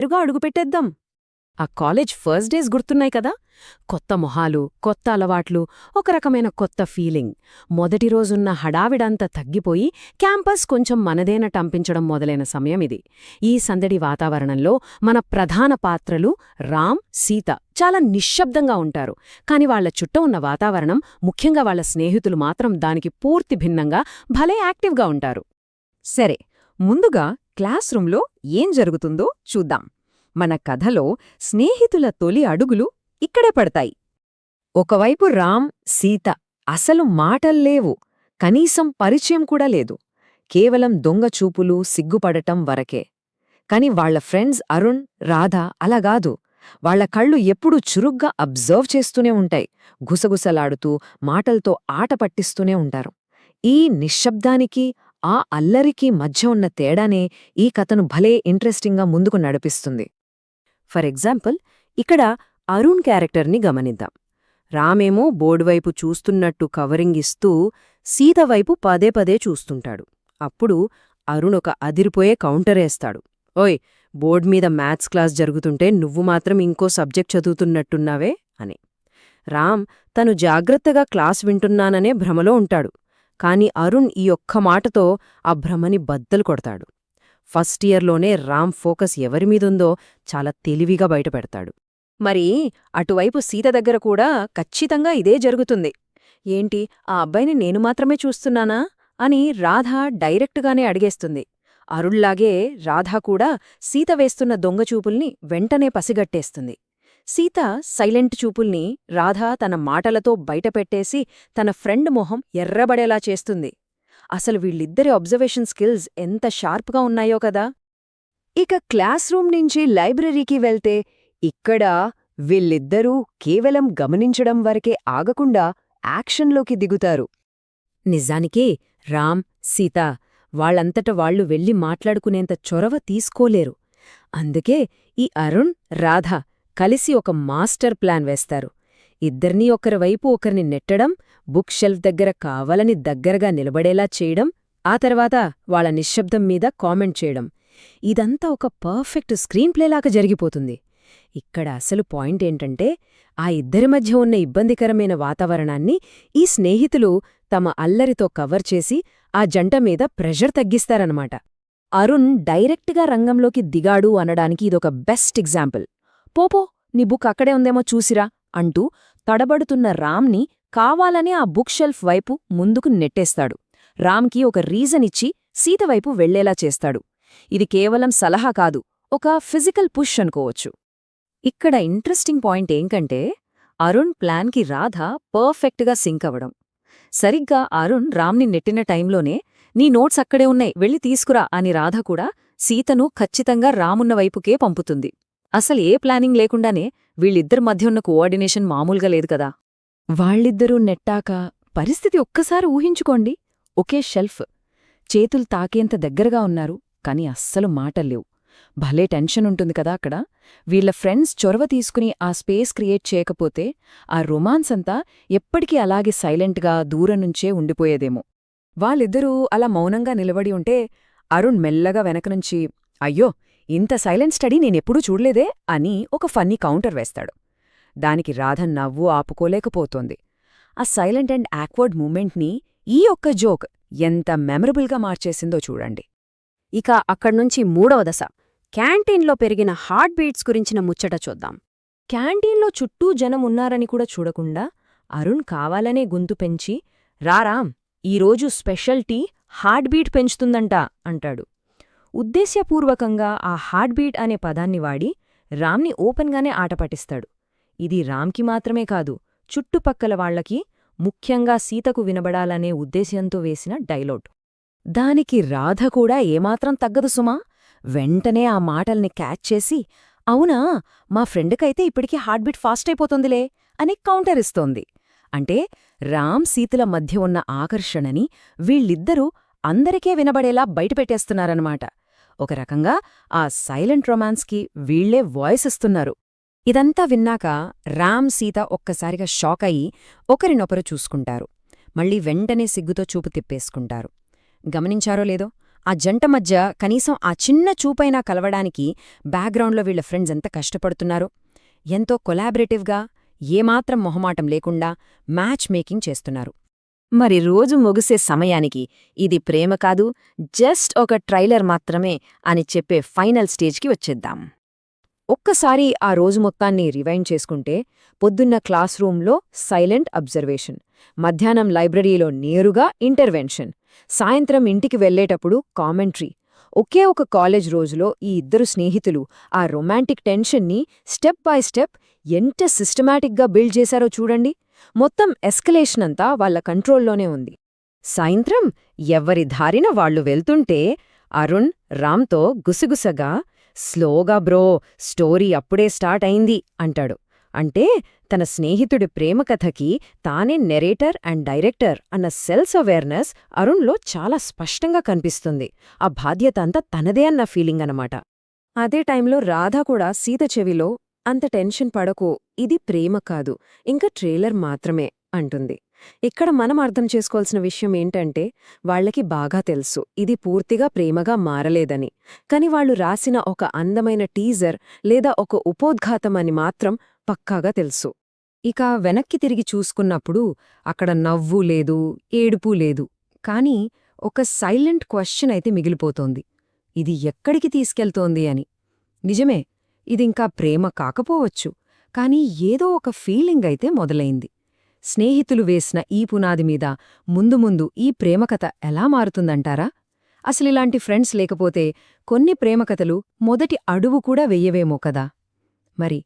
రుగా అడుగుపెట్టేద్దాం. ఆ college first days గుర్తున్నాయి కదా? కొత్త మొహాలు, కొత్త అలవాట్లు, ఒక రకమైన కొత్త ఫీలింగ్. మొదటి రోజున్న హడావిడంతా తగ్గిపోయి క్యాంపస్ కొంచెం మనదేనటంపించడం మొదలైన సమయం ఇది. ఈ సందడి వాతావరణంలో మన ప్రధాన పాత్రలు రామ్, సీత చాలా నిశ్శబ్దంగా ఉంటారు. కాని వాళ్ల చుట్టూ ఉన్న వాతావరణం, ముఖ్యంగా వాళ్ల స్నేహితులు మాత్రం దానికి పూర్తి భిన్నంగా భలే యాక్టివ్గా ఉంటారు. సరే, ముందుగా క్లాస్ రూంలో ఏం జరుగుతుందో చూద్దాం. మన కథలో స్నేహితుల తొలి అడుగులు ఇక్కడే పడతాయి. ఒకవైపు రామ్, సీత అసలు మాటల్లేవు, కనీసం పరిచయం కూడా లేదు. కేవలం దొంగచూపులు, సిగ్గుపడటం వరకే. కాని వాళ్ల ఫ్రెండ్స్ అరుణ్, రాధ అలాగాదు. వాళ్ల కళ్ళు ఎప్పుడూ చురుగ్గా అబ్జర్వ్ చేస్తూనే ఉంటాయి, గుసగుసలాడుతూ మాటల్తో ఆట పట్టిస్తూనే ఉంటారు. ఈ నిశ్శబ్దానికి, ఆ అల్లరికి మధ్య ఉన్న తేడానే ఈ కథను భలే ఇంట్రెస్టింగ్గా ముందుకు నడిపిస్తుంది. ఫర్ ఎగ్జాంపుల్, ఇక్కడ అరుణ్ క్యారెక్టర్ని గమనిద్దాం. రామేమో బోర్డువైపు చూస్తున్నట్టు కవరింగ్ ఇస్తూ సీత వైపు పదే పదే చూస్తుంటాడు. అప్పుడు అరుణ్ ఒక అదిరిపోయే కౌంటరేస్తాడు. ఓయ్, బోర్డ్ మీద మ్యాథ్స్ క్లాస్ జరుగుతుంటే నువ్వు మాత్రం ఇంకో సబ్జెక్ట్ చదువుతున్నట్టున్నావే అని. రామ్ తను జాగ్రత్తగా క్లాస్ వింటున్నాననే భ్రమలో ఉంటాడు. కాని అరుణ్ ఈ ఒక్క మాటతో ఆ భ్రమని బద్దలు కొడతాడు. ఫస్ట్ ఇయర్లోనే రామ్ ఫోకస్ ఎవరిమీదుందో చాలా తెలివిగా బయటపెడతాడు. మరి అటువైపు సీత దగ్గర కూడా ఖచ్చితంగా ఇదే జరుగుతుంది. ఏంటి, ఆ అబ్బాయిని నేను మాత్రమే చూస్తున్నానా అని రాధ డైరెక్టుగానే అడిగేస్తుంది. అరుళ్లాగే రాధ కూడా సీత వేస్తున్న దొంగచూపుల్ని వెంటనే పసిగట్టేస్తుంది. సీత సైలెంట్ చూపుల్ని రాధ తన మాటలతో బయటపెట్టేసి తన ఫ్రెండ్ మొహం ఎర్రబడేలా చేస్తుంది. అసలు వీళ్ళిద్దరి అబ్జర్వేషన్ స్కిల్స్ ఎంత షార్ప్గా ఉన్నాయో కదా. ఇక క్లాస్ రూమ్ నుంచి లైబ్రరీకి వెళ్తే ఇక్కడ వీళ్ళిద్దరూ కేవలం గమనించడం వరకే ఆగకుండా యాక్షన్లోకి దిగుతారు. నిజానికే రామ్, సీత వాళ్లంతట వాళ్లు వెళ్లి మాట్లాడుకునేంత చొరవ తీసుకోలేరు. అందుకే ఈ అరుణ్, రాధ కలిసి ఒక మాస్టర్ ప్లాన్ వేస్తారు. ఇద్దర్నీ ఒకరివైపు ఒకరిని నెట్టడం, బుక్ షెల్ఫ్ దగ్గర కావాలని దగ్గరగా నిలబడేలా చేయడం, ఆ తర్వాత వాళ్ల నిశ్శబ్దం మీద కామెంట్ చేయడం. ఇదంతా ఒక పర్ఫెక్ట్ స్క్రీన్ ప్లేలాగా జరిగిపోతుంది. ఇక్కడ అసలు పాయింట్ ఏంటంటే, ఆ ఇద్దరి మధ్య ఉన్న ఇబ్బందికరమైన వాతావరణాన్ని ఈ స్నేహితులు తమ అల్లరితో కవర్ చేసి ఆ జంట మీద ప్రెషర్ తగ్గిస్తారన్నమాట. అరుణ్ డైరెక్ట్గా రంగంలోకి దిగాడు అనడానికి ఇదొక బెస్ట్ ఎగ్జాంపుల్. పోపో, నీ బుక్ అక్కడే ఉందేమో చూసిరా అంటూ తడబడుతున్న రామ్ని కావాలనే ఆ బుక్ షెల్ఫ్ వైపు ముందుకు నెట్టేస్తాడు. రామ్కి ఒక రీజన్ ఇచ్చి సీతవైపు వెళ్లేలా చేస్తాడు. ఇది కేవలం సలహా కాదు, ఒక ఫిజికల్ పుష్ అనుకోవచ్చు. ఇక్కడ ఇంట్రెస్టింగ్ పాయింట్ ఏంకంటే, అరుణ్ ప్లాన్కి రాధ పర్ఫెక్ట్గా సింక్ అవడం. సరిగ్గా అరుణ్ రామ్ని నెట్టిన టైంలోనే నీ నోట్స్ అక్కడే ఉన్నాయి, వెళ్ళి తీసుకురా అని రాధ కూడా సీతను ఖచ్చితంగా రామున్న వైపుకే పంపుతుంది. అసలు ఏ ప్లానింగ్ లేకుండానే వీళ్ళిద్దరి మధ్య ఉన్న కోఆర్డినేషన్ మామూలుగా లేదు కదా. వాళ్ళిద్దరూ నెట్టాక పరిస్థితి ఒక్కసారి ఊహించుకోండి. ఒకే షెల్ఫ్, చేతులు తాకేంత దగ్గరగా ఉన్నారు, కాని అస్సలు మాటల్లేవు. భలే టెన్షన్ ఉంటుంది కదా అక్కడ. వీళ్ల ఫ్రెండ్స్ చొరవ తీసుకుని ఆ స్పేస్ క్రియేట్ చేయకపోతే ఆ రొమాన్స్ అంతా ఎప్పటికీ అలాగే సైలెంట్గా దూరం నుంచే ఉండిపోయేదేమో. వాళ్ళిద్దరూ అలా మౌనంగా నిలబడి ఉంటే అరుణ్ మెల్లగా వెనకనుంచి, అయ్యో, ఇంత సైలెంట్ స్టడీ నేనెప్పుడూ చూడలేదే అని ఒక ఫన్నీ కౌంటర్ వేస్తాడు. దానికి రాధ నవ్వు ఆపుకోలేకపోతోంది. ఆ సైలెంట్ అండ్ యాక్వర్డ్ మూమెంట్ని ఈ ఒక్క జోక్ ఎంత మెమరబుల్గా మార్చేసిందో చూడండి. ఇక అక్కడ్నుంచి మూడవ దశ, క్యాంటీన్లో పెరిగిన హార్ట్ బీట్స్ గురించిన ముచ్చట చూద్దాం. క్యాంటీన్లో చుట్టూ జనం ఉన్నారని కూడా చూడకుండా అరుణ్ కావాలనే గొంతు పెంచి, రారామ్, ఈరోజు స్పెషల్ టీ హార్ట్ బీట్ పెంచుతుందంట అంటాడు. ఉద్దేశ్యపూర్వకంగా ఆ హార్ట్ బీట్ అనే పదాన్ని వాడి రామ్ని ఓపెన్గానే ఆటపట్టిస్తాడు. ఇది రామ్కి మాత్రమే కాదు, చుట్టుపక్కల వాళ్లకి, ముఖ్యంగా సీతకు వినబడాలనే ఉద్దేశ్యంతో వేసిన డైలాగ్. దానికి రాధ కూడా ఏమాత్రం తగ్గదు సుమా. వెంటనే ఆ మాటల్ని క్యాచ్ చేసి, అవునా, మా ఫ్రెండ్కైతే ఇప్పటికీ హార్ట్ బీట్ ఫాస్ట్ అయిపోతుందిలే అని కౌంటర్ ఇస్తోంది. అంటే రామ్, సీతల మధ్య ఉన్న ఆకర్షణని వీళ్ళిద్దరూ అందరికే వినబడేలా బయటపెట్టేస్తున్నారన్నమాట. ఒక రకంగా ఆ సైలెంట్ రొమాన్స్కి వీళ్లే వాయిస్ ఇస్తున్నారు. ఇదంతా విన్నాక రామ్, సీత ఒక్కసారిగా షాక్ అయి ఒకరినొకరు చూసుకుంటారు. మళ్ళీ వెంటనే సిగ్గుతో చూపు తిప్పేసుకుంటారు. గమనించారో లేదో, ఆ జంట మధ్య కనీసం ఆ చిన్న చూపైనా కలవడానికి బ్యాక్గ్రౌండ్లో వీళ్ల ఫ్రెండ్స్ ఎంత కష్టపడుతున్నారో, ఎంతో కొలాబరేటివ్గా, ఏమాత్రం మొహమాటం లేకుండా మ్యాచ్ మేకింగ్ చేస్తున్నారు. మరి రోజు ముగిసే సమయానికి ఇది ప్రేమ కాదు, జస్ట్ ఒక ట్రైలర్ మాత్రమే అని చెప్పే ఫైనల్ స్టేజ్కి వచ్చేద్దాం. ఒక్కసారి ఆ రోజు మొత్తాన్ని రివైండ్ చేసుకుంటే, పొద్దున్న క్లాస్ రూంలో సైలెంట్ అబ్జర్వేషన్, మధ్యాహ్నం లైబ్రరీలో నేరుగా ఇంటర్వెన్షన్, సాయంత్రం ఇంటికి వెళ్లేటప్పుడు కామెంట్రీ. ఒకే ఒక కాలేజ్ రోజులో ఈ ఇద్దరు స్నేహితులు ఆ రొమాంటిక్ టెన్షన్ని స్టెప్ బై స్టెప్ ఎంత సిస్టమాటిక్గా బిల్డ్ చేశారో చూడండి. మొత్తం ఎస్కలేషన్ అంతా వాళ్ల కంట్రోల్లోనే ఉంది. సాయంత్రం ఎవ్వరి దారిన వాళ్లు వెళ్తుంటే అరుణ్ రామ్తో గుసగుసగా, స్లోగా బ్రో, స్టోరీ అప్పుడే స్టార్ట్ అయింది అంటాడు. అంటే తన స్నేహితుడి ప్రేమకథకి తానే నెరేటర్ అండ్ డైరెక్టర్ అన్న సెల్స్ అవేర్నెస్ అరుణ్లో చాలా స్పష్టంగా కనిపిస్తుంది. ఆ బాధ్యత అంతా తనదే అన్న ఫీలింగ్ అనమాట. అదే టైంలో రాధ కూడా సీత చెవిలో, అంత టెన్షన్ పడకు, ఇది ప్రేమ కాదు, ఇంకా ట్రైలర్ మాత్రమే అంటుంది. ఇక్కడ మనం అర్థం చేసుకోవాల్సిన విషయం ఏంటంటే, వాళ్లకి బాగా తెలుసు ఇది పూర్తిగా ప్రేమగా మారలేదని. కాని వాళ్లు రాసిన ఒక అందమైన టీజర్ లేదా ఒక ఉపోద్ఘాతం అని మాత్రం పక్కాగా తెలుసు. ఇక వెనక్కి తిరిగి చూసుకున్నప్పుడు అక్కడ నవ్వు లేదు, ఏడుపు లేదు. కాని ఒక సైలెంట్ క్వశ్చన్ అయితే మిగిలిపోతోంది, ఇది ఎక్కడికి తీసుకెళ్తోంది అని. నిజమే, ఇదింకా ప్రేమ కాకపోవచ్చు, కాని ఏదో ఒక ఫీలింగ్ అయితే మొదలైంది. స్నేహితులు వేసిన ఈ పునాది మీద ముందు ముందు ఈ ప్రేమకథ ఎలా మారుతుందంటారా? అసలిలాంటి ఫ్రెండ్స్ లేకపోతే కొన్ని ప్రేమకథలు మొదటి అడుగు కూడా వెయ్యవేమో కదా. మరి